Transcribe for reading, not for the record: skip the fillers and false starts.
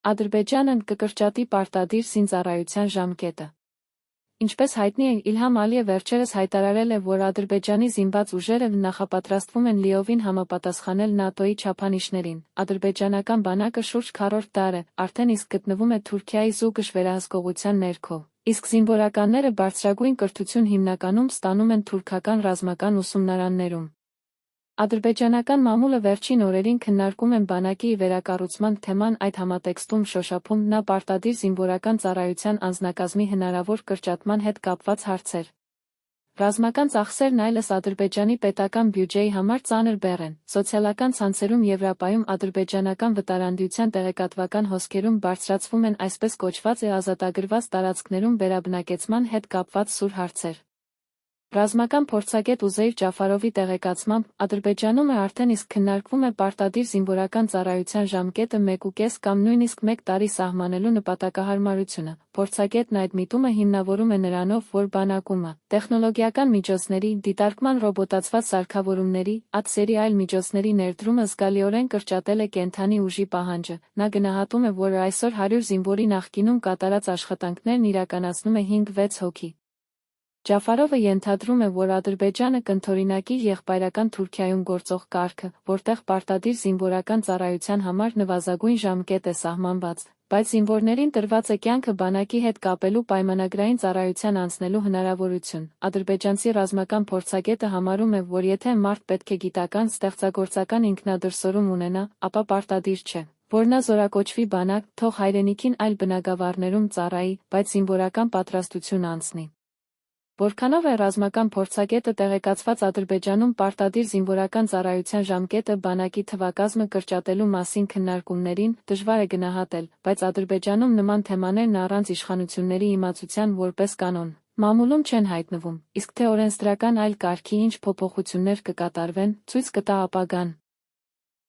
Ադրբեջանն կկրճատի պարտադիր զինծառայության ժամկետը։ Ինչպես հայտնի է, Իլհամ Ալիևը վերջերս հայտարարել է, որ Ադրբեջանի զինված ուժերը նախապատրաստվում են լիովին համապատասխանել ՆԱՏՕ-ի չափանիշներին։ Ադրբեջանական բանակը շուրջ քառորդ դար է արդեն իսկ գտնվում է Թուրքիայի զուգշ վերահսկողության ներքո, իսկ զինվորականները բարձրագույն կրթություն հիմնականում ստանում են թուրքական ռազմական ուսումնարաններում։ Ադրբեջանական մամուլը վերջին օրերին քննարկում են բանակի վերակառուցման թեման, այդ համատեքստում շոշափում նա պարտադիր զինվորական ծառայության անձնակազմի հնարավոր կրճատման հետ կապված հարցեր։ Ռազմական ծախսերն այլս Ադրբեջանի պետական բյուջեի համար ծանր բեռ են։ Սոցիալական ցանցերում Եվրոպայում ադրբեջանական վտարանդության տեղեկատվական հոսքերում բարձրացվում են այսպես կոչված ազատագրված տարածքներում վերաբնակեցման հետ կապված սուր հարցեր։ Ռազմական փորձագետ Ուզեյր Ջաֆարովի տեղեկացմամբ, Ադրբեջանում արդեն իսկ քննարկվում է պարտադիր զինվորական ծառայության ժամկետը 1.5 կամ նույնիսկ 1 տարի սահմանելու նպատակահարմարությունը։ Փորձագետն այդ միտումը հիմնավորում է նրանով, որ բանակումը տեխնոլոգիական միջոցների, դիտարկման ռոբոտացված սարքավորումների, ԱԹՍ-երի այլ միջոցների ներդրումը զգալիորեն կրճատել է կենդանի ուժի պահանջը։ Նա գնահատում է, որ այսօր 100 զինվորի նախկինում կատարած աշխատանքներն իրականացնում է 5-6 հոգի։ Ջաֆարովը ենթադրում է, որ Ադրբեջանը կընդօրինակի եղբայրական Թուրքիայում գործող կարգը, որտեղ պարտադիր զինվորական ծառայության համար նվազագույն ժամկետ է սահմանված, բայց զինվորներին տրված է կյանքը բանակի հետ կապելու պայմանագրային ծառայության անցնելու հնարավորություն։ Ադրբեջանցի ռազմական փորձագետը համարում է, որ եթե մարդ պետք է գիտական, ստեղծագործական ինքնադրսորում ունենա, ապա պարտադիր չէ, որ նա զորակոչվի բանակ, թող հայրենիքին այլ բնակավարներում ծառայի, բայց զինվորական պատրաստություն անցնի։ Որքանով է ռազմական փորձագետը տեղեկացված Ադրբեջանում պարտադիր զինվորական ծառայության ժամկետը բանակի թվակազմը կրճատելու մասին քննարկումներին, դժվար է գնահատել, բայց Ադրբեջանում նման թեմաներն առանց իշխանությունների իմացության որպես կանոն մամուլում չեն հայտնվում, իսկ թե օրենսդրական այլ կարգի ինչ փոփոխություններ կկատարվեն, ցույց կտա ապագան։